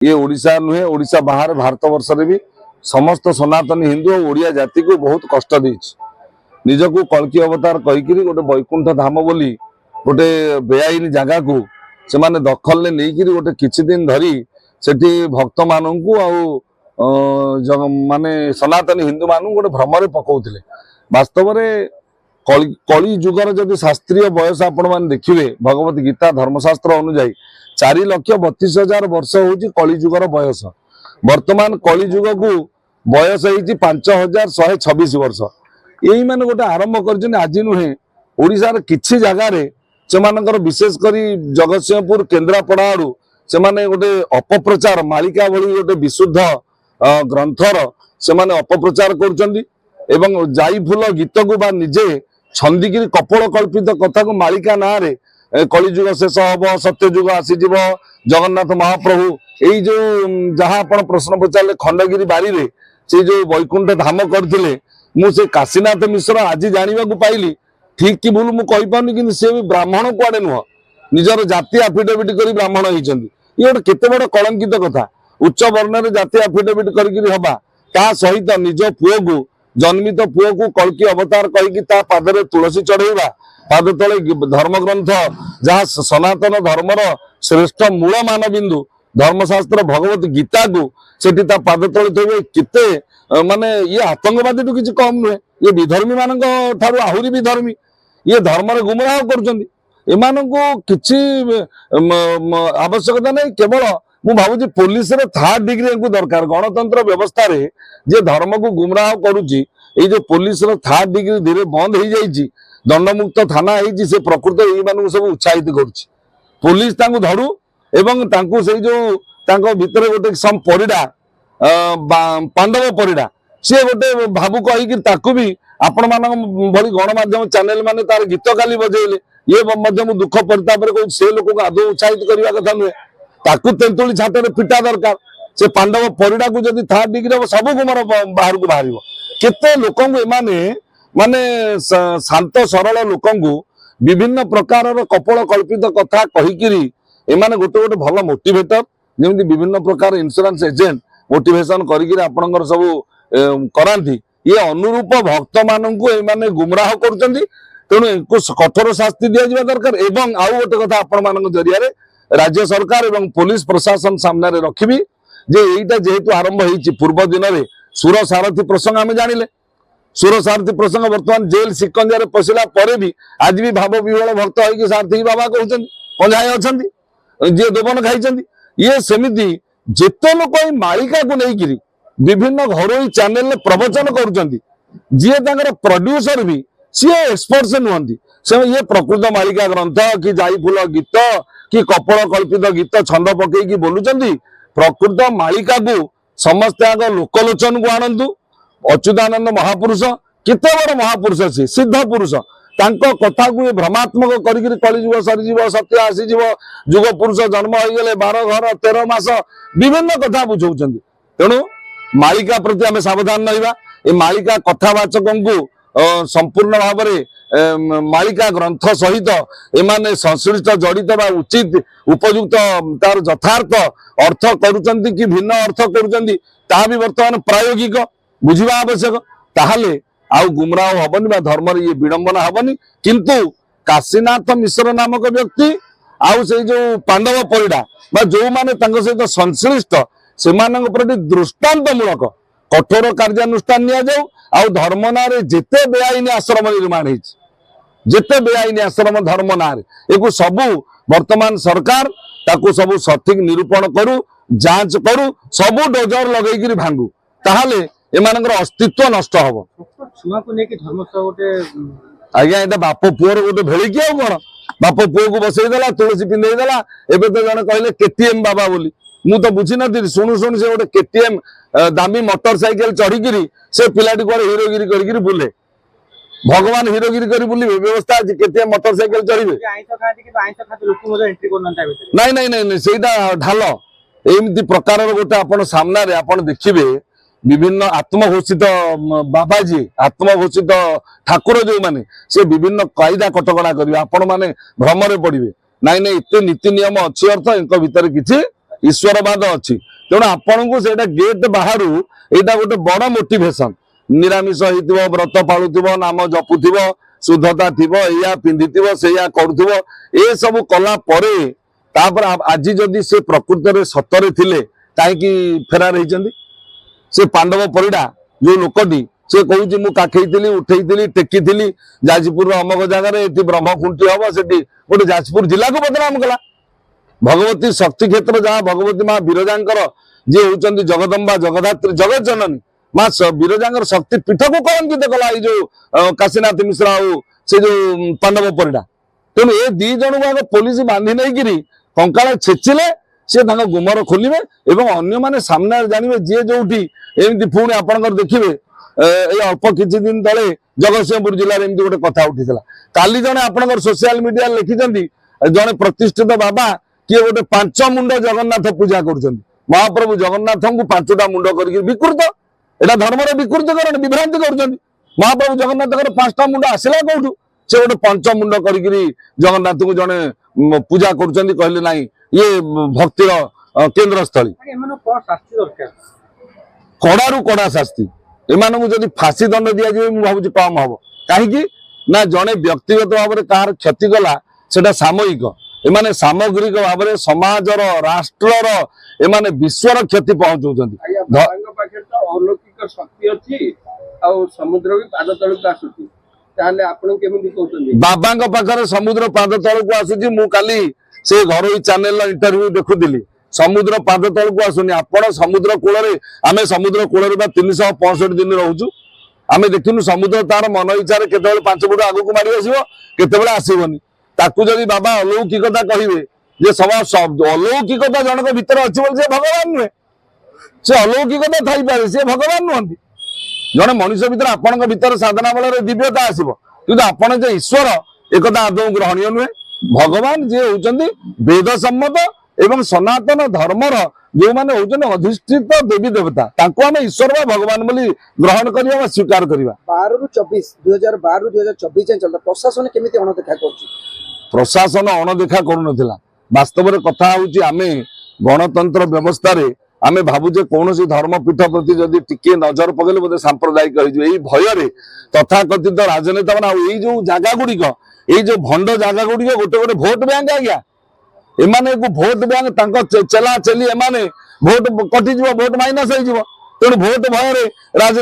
ये ओडिशा नुहे ओडिशा बाहर भारत वर्ष भी समस्त सनातन हिंदू और ओडिया जाति को बहुत कष्ट देछि। निजको कल्की अवतार कहीकि गोटे वैकुंठ धाम बोली गोटे बेआईन जगह को से माने दखल ने नहीं गोटे किछि दिन धरी सेठी भक्त मानू माने सनातन हिंदू मानू गोटे भ्रम पकाउथिले। वास्तव में कली जुगर जदि शास्त्रीय बयस आपण मैंने देखिए भगवत गीता धर्मशास्त्र अनुजाई 4,32,000 वर्ष हूँ कली जुगर बयस। वर्तमान कली जुग को बयस हो 5,126 वर्ष। यही मैंने गोटे आरंभ कर आज नुहे ओडिशार किछि जगार से विशेषकर जगतसिंहपुर केन्द्रापड़ा आड़ू से गोटे अपप्रचार मालिका भली गोटे विशुद्ध ग्रंथर से अपप्रचार कर जाई फूल गीत को बा निजे छंदिकी कपोल कल्पित कथा को मालिका ना रे कलिजुग शेष हम सत्यजुग आसीज जगन्नाथ महाप्रभु यही जो जहाँ आप प्रश्न पचारे खंडगिरी बारी रे से जो वैकुंठ धाम करते मुझे काशीनाथ मिश्र आज जानवा पाइली ठीक कि भूल मुझे पार्नी कि सी भी ब्राह्मण कुआडे नुह निजर जाति आफिडेविट कर ब्राह्मण होती ये गोटे केते बड़ कलंकित कथा। उच्च वर्ण जाति आफिडेविट करवा ता सहित निज पुओ को जन्मित पुओ को कल्की अवतार कहीकि पादरे तुलसी चढ़ेवा पाद तले धर्म ग्रंथ जहाँ सनातन धर्मर श्रेष्ठ मूल मानबिंदु धर्मशास्त्र भगवत गीता को सेठी पाद तले थे केते माने ये आतंकवादी टू किसी कम नुहे ये विधर्मी मान आहरी विधर्मी ये धर्म गुमराह कर आवश्यकता नहीं केवल मु भावुची पुलिस रे थर्ड डिग्री को दरकार गणतंत्र व्यवस्था रे जे धर्म को गुमराह करुची ये जो पुलिस रो थर्ड डिग्री धीरे बंद हो जाइए दंडमुक्त थाना है से प्रकृत ये सब उत्साहित करुची पुलिस तांको धरू एवं तांको से जो तांको भितर गोटे सम परिडा पांडव परिडा सी गोटे भावुक होकर भी आपण मान भली गणमाध्यम चैनल माने तार गीत गाली बजेले ये दुख परिताप कहूँ से लोक को आदौ उत्साहित करने कथा नुहे ताकू तेंतुली छाटे पिटा दरकार से पांडव परिडा को जदि थर्ड डिग्री हम सब गुमर बाहर को बाहर केते लोक माने शांत सरल लोक विभिन्न प्रकार कपोल कल्पित कथा कहीकि एमाने गोटे गोटे भल मोटिवेटर जमी विभिन्न प्रकार इंश्योरेंस एजेंट मोटिवेशन करके आपणकर सब करांती ये अनुरूप भक्त मानू एमाने गुमराह कर तेणु कठोर शास्ति दिया दरकार एवं आउ गोटे कथा आपण मान जरिया राज्य सरकार एवं पुलिस प्रशासन सामने रखी जे एटा जेहेतु आरंभ होती पूर्व दिन में सुर सारथी प्रसंग आम जानिले सुर सारथी प्रसंग वर्तमान जेल सिकंजा पशिला पर भी आज भी भाव विह्वल भक्त होगी सारथी बाबा कहते पंजाए अच्छा जी दोबन खाई ये सेमिति जेते लोक मालिका को लेकिन विभिन्न घरोई चैनल प्रवचन कर प्रोड्यूसर भी सी एक्सपर्ट से नुहति से ये प्रकृत मालिका ग्रंथ कि जाई फूल गीत कि कपोल कल्पित गीत छंद पकईकि बोलुचंदी प्रकृत मालिका को समस्त आग लोकलोचन को आणंतु अच्युतानंद महापुरुष केते बड़ महापुरुष सी सिद्ध पुरुष तांको कथा को भ्रमात्मक करिकि कलिजुग सरीजीव सत्य आसीजीव जुग पुरुष जन्म हो गले 12 घर 13 मास विभिन्न कथा बुझौचंदी तेणु मालिका प्रति आम सावधान रहिबा ए मालिका कथावाचक को संपूर्ण भाव में मालिका ग्रंथ सहित एमाने संश्लिष्ट जड़ित बा उचित उपयुक्त तार यथार्थ अर्थ करुचंती कि भिन्न अर्थ करुचंती ता भी वर्तमान प्रायोगिक बुझिबा आवश्यक ताहले आउ गुमराह हबनी बा धर्म ये विडंबना हबनी किंतु काशीनाथ मिश्र नामक व्यक्ति आउ से जो पांडव परिडा बा जो माने तांको सहित संश्लिष्ट सेमानक प्रति दृष्टांतमूलक कठोर कार्यानुष्ठान निया जाऊ आउ धर्म नारे जेते बेआईन आश्रम निर्माण जेते बेआईन आश्रम धर्म नारे एक सबू वर्तमान सरकार ताकू सबू सठिक निरूपण करू जांच करू सबू डोजर लगेगी भांगू ताहले एमानकर अस्तित्व नष्ट हम आज्ञा ये बाप पुअर गोटे भेड़िकी आ कौन बाप पुओ को बसईदेला तुलसी पिंधेदेला एवं तो जन कहले केटीएम बाबा बोली मु तो बुझी नी शुणु शुणु से गोटे केटीएम दामी मोटरसाइकेल चढ़ी से पिलाटी कुआरे हिरोगिरी कर बुले भगवान हिरोगिरी कर बुलिबे व्यवस्था अच्छी केटीएम मोटरसाइकेल चढ़े नाई नाई नाई सेटा ढाल एमती प्रकार गोटे आपण सामने आपण देखिए विभिन्न आत्मघोषित बाबाजी आत्मघोषित ठाकुर जो माने से विभिन्न कायदा कटकणा करेंगे आपण मैंने भ्रम पड़े नाई नाई इतने नीति नियम अच्छी अर्थ इनका भितर किसी ईश्वरवाद अच्छी तेणु आपण को सेटा गेट बाहर एटा गोटे बड़ मोटिवेशन निरामिष होइतिबो व्रत पाळुतिबो नाम जपुतिबो शुद्धता थिबो या पिंधितिबो सेया करूतिबो ए सब कला परे तापर आज जदि से प्रकृति रे सतरे थिले काहे कि फेरार होइचंदी से पांडव परिडा जो लोकटी से कहूँ मु काखेई उठेई टेकी जाजपुर अमक जगार ये ब्रह्मखुंटी हम से गोटे जाजपुर जिला को बदनाम कला भगवती शक्ति क्षेत्र जहाँ भगवती माँ विरजांकर जी होती जगदम्बा जगदात्री जगत जननी माँ विरजांकर शक्ति पीठ को कलंकित कला जो काशीनाथ मिश्रा से जो पांडव परिडा तेणु ये दी जन को पुलिस बांधि नहीं कंकाल छेचिले सी गुमर खोलिए और अन्य माने सामने जानवे जी जो एमती पुणी आपंकर देखिए अल्प किसी दिन तले जगतसिंहपुर जिले में गोटे कथा उठीला काली जने आपंकर सोशल मीडिया लिखिं जड़े प्रतिष्ठित बाबा किए गोटे 5 मुंड जगन्नाथ पूजा कर महाप्रभु जगन्नाथ को 5टा मुंड कर विकृत एटा धर्म विकृत कर विभ्रांति कर महाप्रभु जगन्नाथ 5टा मुंड आसला कौटू से गोटे 5 मुंड कर जगन्नाथ को जड़े पूजा कर कहले ना ये भक्तिर केन्द्र स्थली कड़ारू कड़ा शास्ति एमानकु जदि फांसी दंड दि जाए मुझे भावुँ कम हम कहीं ना जड़े व्यक्तिगत भाव में कहार क्षति गला सेटा सामयिक एमाने सामग्रिक भाव में समाजर राष्ट्रर एमाने विश्वर क्षति पहुंचाउछन्ति अलौकिक शक्ति अछि आ समुद्र भी पाद तलक आसुछि ताले आपण केमिति कहउछन्ति बाबांक पाखरे समुद्र पाद तलक आसुछि मु काली से घरोई चैनल इंटरव्यू देखुदिली समुद्र पाद तलक आसुनी आपण समुद्र कूल आमे समुद्र कूल 365 दिन रहउछु आमे देखिनु समुद्र तार मन इच्छा केतेबेले 5 फुट आगु को मारी आसीबो केतेबेले आसीबोनी ताकू जदि बाबा अलौकिकता कहिबे जे सब अलौकिकता जनक भीतर अछि बोल से भगवान नुहे से अलौकिकता थाई पारे से भगवान नुहंती जने मनुष्य भीतर आपनक भीतर साधना बल दिव्यता आसीबो किंतु आपण जे ईश्वर एकता आदौ ग्रहणीय नुहे भगवान जे होचंदी वेद सम्मत एवं सनातन धर्मर जो माने होचन अधिष्ठित देवी देवता तांको हम ईश्वर बा भगवान बोली ग्रहण करिया स्वीकार करिया 12 रु 24 2012 रु 2024 चलता प्रशासन केमिति अणदेखा करछि प्रशासन अणदेखा करूनथिला वास्तव में कथा होची आमे गणतंत्र व्यवस्था रे आमे भाबुजे कोनोसी धर्मपीठ प्रति जदि टिके नजर पगले बोधे सांप्रदायिक होई भय रे तथाकथित राजनेता माने एई जो जागा गुड़िक एई जो भंड जागा गुड़िक गोटे गोटे भोट बैंक आज्ञा एमाने को भोट बैंक तांको चेला चेली एमाने भोट कटि जीवो भोट माइनस होई जीवो तेणु भोट भय रे